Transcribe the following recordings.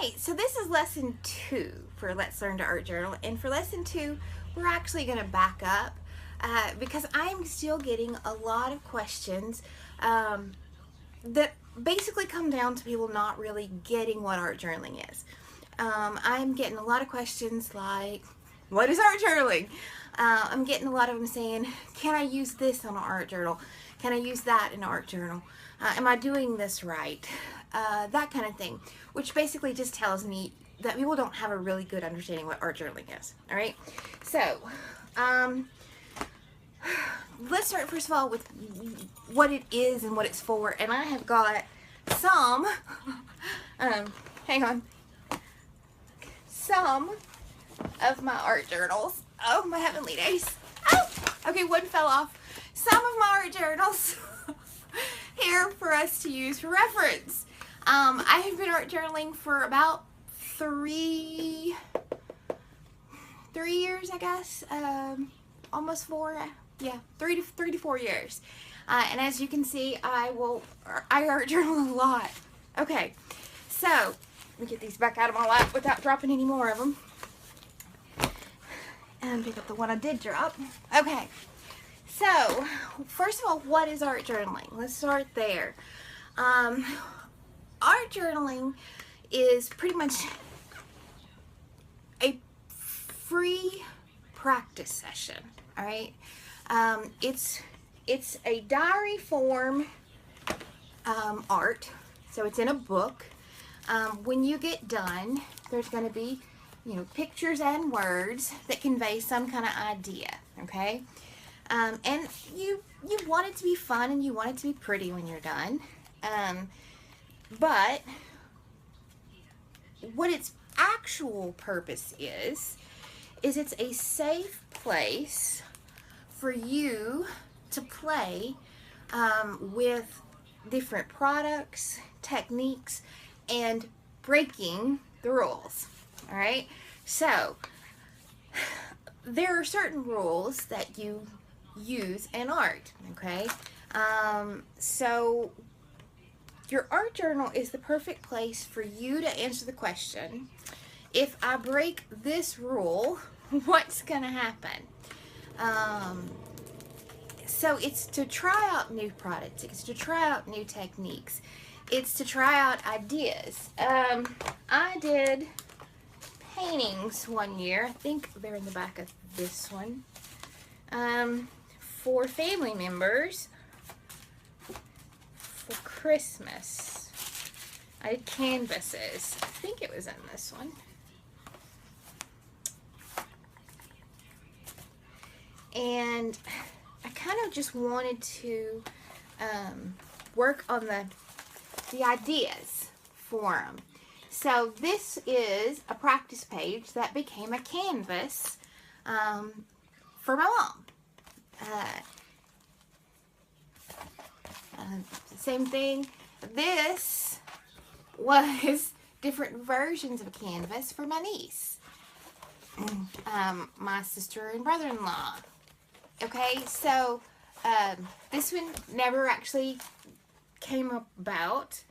Hey, so this is lesson 2 for Let's Learn to Art Journal, and for lesson 2 we're actually going to back up because I'm still getting a lot of questions that basically come down to people not really getting what art journaling is. I'm getting a lot of questions like, what is art journaling? I'm getting a lot of them saying, can I use this on an art journal? Can I use that in an art journal? Am I doing this right? That kind of thing, which basically just tells me that people don't have a really good understanding what art journaling is. All right, so let's start first of all with what it is and what it's for. And I have got some hang on, some of my art journals. Oh, my heavenly days. Oh, okay, one fell off. Some of my art journals here for us to use for reference. I have been art journaling for about three years, I guess. Almost 4. Yeah, 3 to 4 years. And as you can see, I art journal a lot. Okay, so let me get these back out of my lap without dropping any more of them. And pick up the one I did drop. Okay, so first of all, what is art journaling? Let's start there. Art journaling is pretty much a free practice session. All right, it's a diary form art, so it's in a book. When you get done, there's going to be, pictures and words that convey some kind of idea. Okay, and you want it to be fun and you want it to be pretty when you're done. But what its actual purpose is it's a safe place for you to play with different products, techniques, and breaking the rules. All right, so there are certain rules that you use in art. Okay, so your art journal is the perfect place for you to answer the question, if I break this rule, what's going to happen? So it's to try out new products. It's to try out new techniques. It's to try out ideas. I did paintings one year. I think they're in the back of this one. For family members. For Christmas. I did canvases. I think it was in this one. And I kind of just wanted to work on the ideas for them. So this is a practice page that became a canvas for my mom. Same thing. This was different versions of a canvas for my niece, my sister and brother-in-law. Okay, so this one never actually came about.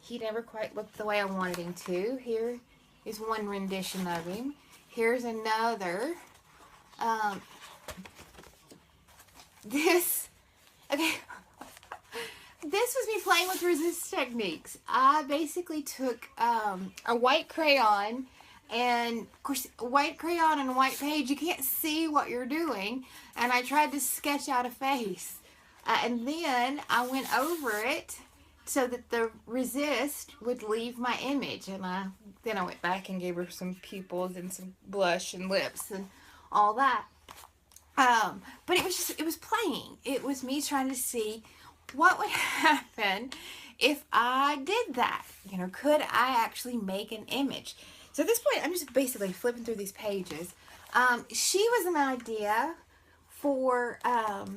He never quite looked the way I wanted him to. Here is one rendition of him. Here's another. Okay. This was me playing with resist techniques. I basically took a white crayon, and of course, white crayon and a white page, you can't see what you're doing, and I tried to sketch out a face. And then I went over it so that the resist would leave my image, and then I went back and gave her some pupils and some blush and lips and all that. But it was playing. It was me trying to see what would happen if I did that. Could I actually make an image? So at this point, I'm just basically flipping through these pages. She was an idea for a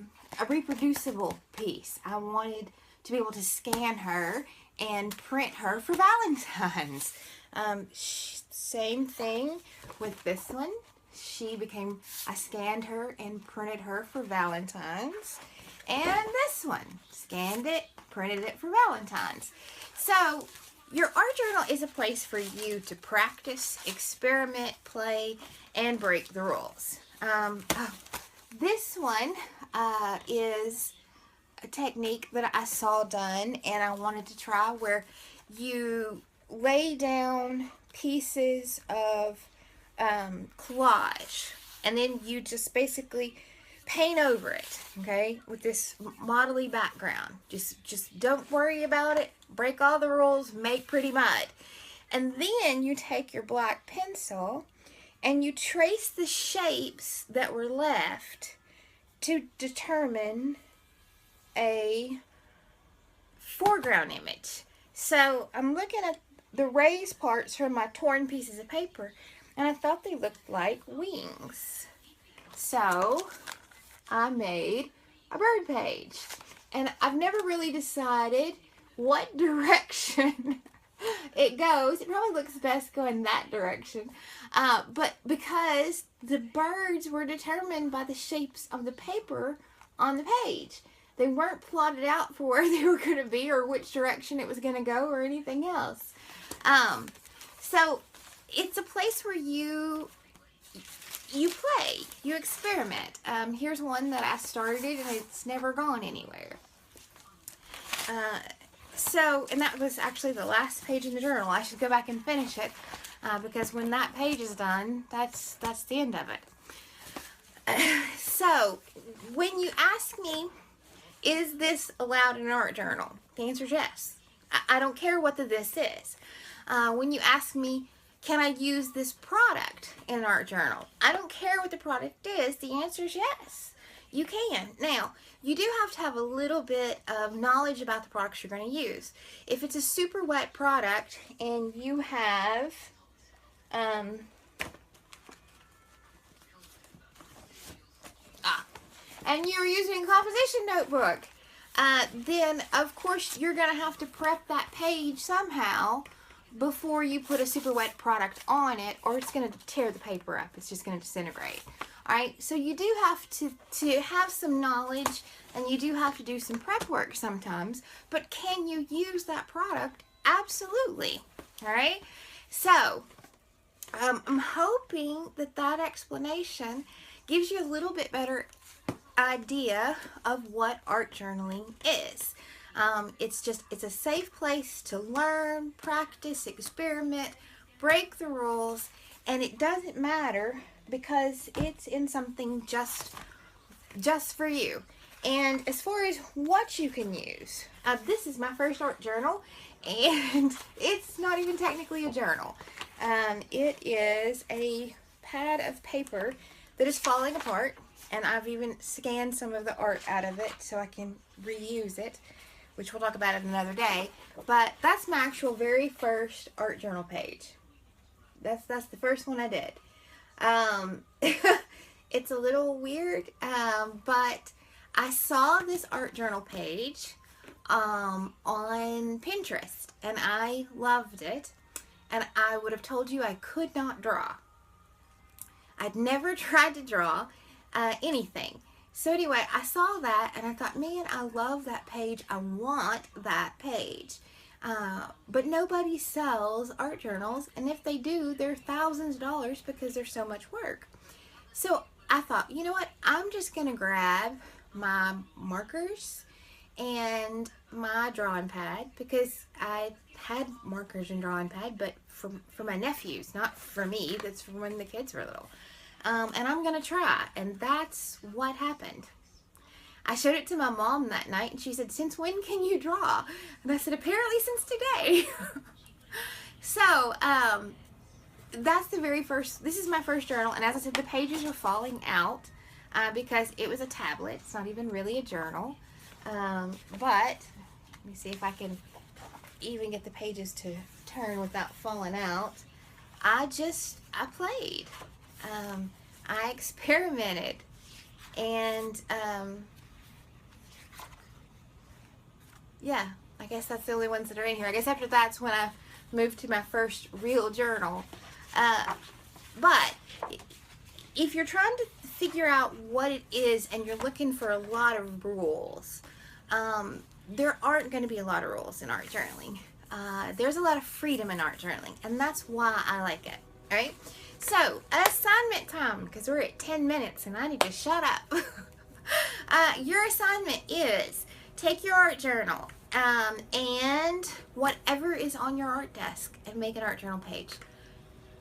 reproducible piece. I wanted to be able to scan her and print her for Valentine's. Same thing with this one. I scanned her and printed her for Valentine's. And this one, scanned it, printed it for Valentine's. So Your art journal is a place for you to practice, experiment, play, and break the rules. This one is a technique that I saw done and I wanted to try, where you lay down pieces of collage and then you just basically paint over it, okay, with this modelly background. Just don't worry about it. Break all the rules, make pretty mud. And then you take your black pencil and you trace the shapes that were left to determine a foreground image. So I'm looking at the raised parts from my torn pieces of paper, and I thought they looked like wings. So I made a bird page. And I've never really decided what direction it goes. It probably looks best going that direction. But because the birds were determined by the shapes of the paper on the page. They weren't plotted out for where they were going to be or which direction it was going to go or anything else. So it's a place where you play, you experiment. Here's one that I started and it's never gone anywhere. And that was actually the last page in the journal. I should go back and finish it because when that page is done, that's the end of it. So when you ask me, is this allowed in an art journal? The answer is yes. I don't care what this is. When you ask me, can I use this product in an art journal? I don't care what the product is. The answer is yes. You can. Now, you do have to have a little bit of knowledge about the products you're going to use. If it's a super wet product and you have and you're using a composition notebook, then of course you're going to have to prep that page somehow before you put a super wet product on it, or it's going to tear the paper up. It's just going to disintegrate. Alright, so you do have to have some knowledge, and you do have to do some prep work sometimes, but can you use that product? Absolutely. Alright, so I'm hoping that explanation gives you a little bit better idea of what art journaling is. It's a safe place to learn, practice, experiment, break the rules, and it doesn't matter because it's in something just for you. And as far as what you can use, this is my first art journal, and it's not even technically a journal. It is a pad of paper that is falling apart, and I've even scanned some of the art out of it so I can reuse it, which we'll talk about it another day. But that's my actual very first art journal page. That's the first one I did. It's a little weird, but I saw this art journal page on Pinterest, and I loved it, and I would have told you I could not draw. I'd never tried to draw anything. So anyway, I saw that and I thought, man, I love that page. I want that page. But nobody sells art journals, and if they do, they're thousands of dollars because there's so much work. So I thought, you know what? I'm just going to grab my markers and my drawing pad, because I had markers and drawing pad, but for my nephews, not for me. That's for when the kids were little. And I'm going to try. And that's what happened. I showed it to my mom that night, and she said, since when can you draw? And I said, apparently since today. So, that's the very first, this is my first journal. And as I said, the pages are falling out because it was a tablet. It's not even really a journal. But, let me see if I can even get the pages to turn without falling out. I played. I experimented, and yeah, I guess that's the only ones that are in here. I guess after that's when I moved to my first real journal. But if you're trying to figure out what it is and you're looking for a lot of rules, there aren't going to be a lot of rules in art journaling. there's a lot of freedom in art journaling, and that's why I like it. All right, so assignment time, because we're at 10 minutes and I need to shut up. Your assignment is take your art journal and whatever is on your art desk and make an art journal page.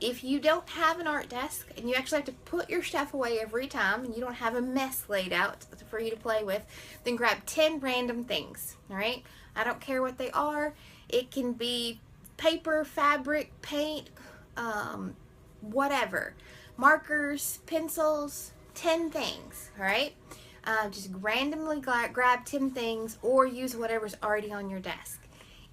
If you don't have an art desk and you actually have to put your stuff away every time and you don't have a mess laid out for you to play with, then grab 10 random things, all right? I don't care what they are. It can be paper, fabric, paint, whatever. Markers, pencils, 10 things, all right? Just randomly grab 10 things or use whatever's already on your desk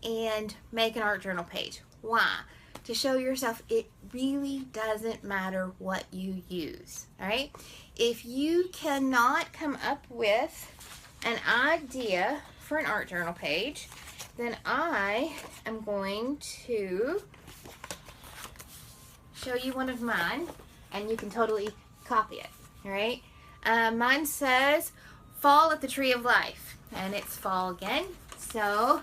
and make an art journal page. Why? To show yourself it really doesn't matter what you use, all right? If you cannot come up with an idea for an art journal page, then I am going to show you one of mine, and you can totally copy it, all right? Mine says, fall at the tree of life, and it's fall again, so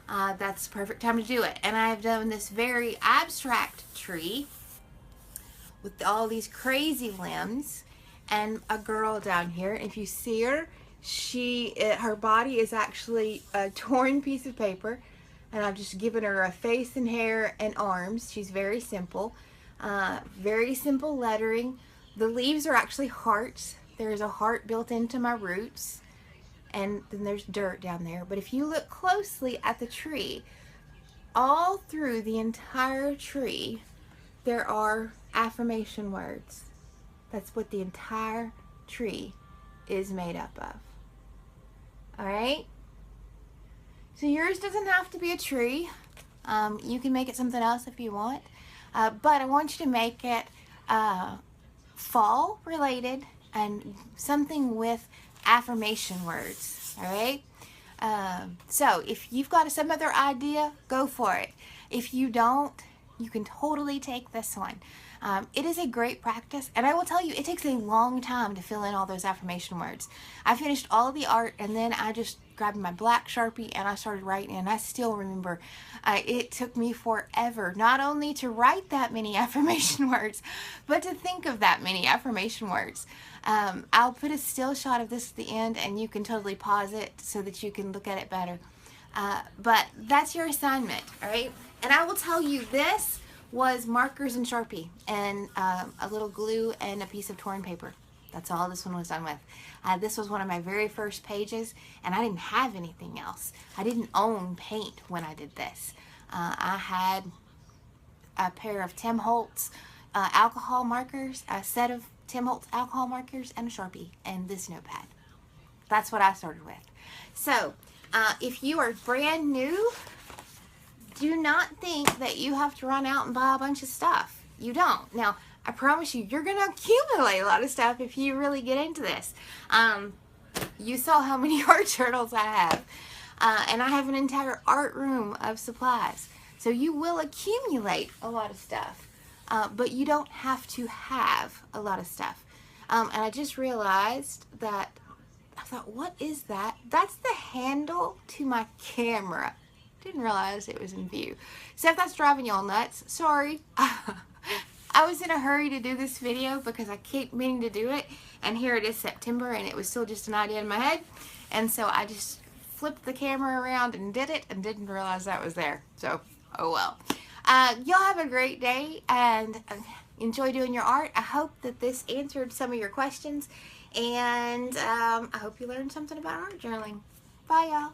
that's the perfect time to do it. And I've done this very abstract tree with all these crazy limbs and a girl down here. If you see her, her body is actually a torn piece of paper, and I've just given her a face and hair and arms. She's very simple lettering. The leaves are actually hearts. There's a heart built into my roots, and then there's dirt down there. But if you look closely at the tree, all through the entire tree, there are affirmation words. That's what the entire tree is made up of. All right? So yours doesn't have to be a tree. You can make it something else if you want. But I want you to make it fall related and something with affirmation words. All right? So if you've got some other idea, go for it. If you don't, you can totally take this one. It is a great practice, and I will tell you, it takes a long time to fill in all those affirmation words. I finished all of the art, and then I just grabbed my black Sharpie and I started writing, and I still remember it took me forever not only to write that many affirmation words, but to think of that many affirmation words. I'll put a still shot of this at the end, and you can totally pause it so that you can look at it better. But that's your assignment, all right? And I will tell you, this was markers and Sharpie and a little glue and a piece of torn paper. That's all this one was done with. This was one of my very first pages, and I didn't have anything else. I didn't own paint when I did this. I had a pair of Tim Holtz alcohol markers, a set of Tim Holtz alcohol markers, and a Sharpie, and this notepad. That's what I started with. So, if you are brand new, do not think that you have to run out and buy a bunch of stuff. You don't. Now, I promise you, you're going to accumulate a lot of stuff if you really get into this. You saw how many art journals I have. And I have an entire art room of supplies. So you will accumulate a lot of stuff. But you don't have to have a lot of stuff. And I just realized that, I thought, what is that? That's the handle to my camera. Didn't realize it was in view. So if that's driving y'all nuts, sorry. I was in a hurry to do this video because I keep meaning to do it, and here it is September, and it was still just an idea in my head, and so I just flipped the camera around and did it and didn't realize that was there. So, oh well. Y'all have a great day and enjoy doing your art. I hope that this answered some of your questions, and I hope you learned something about art journaling. Bye, y'all.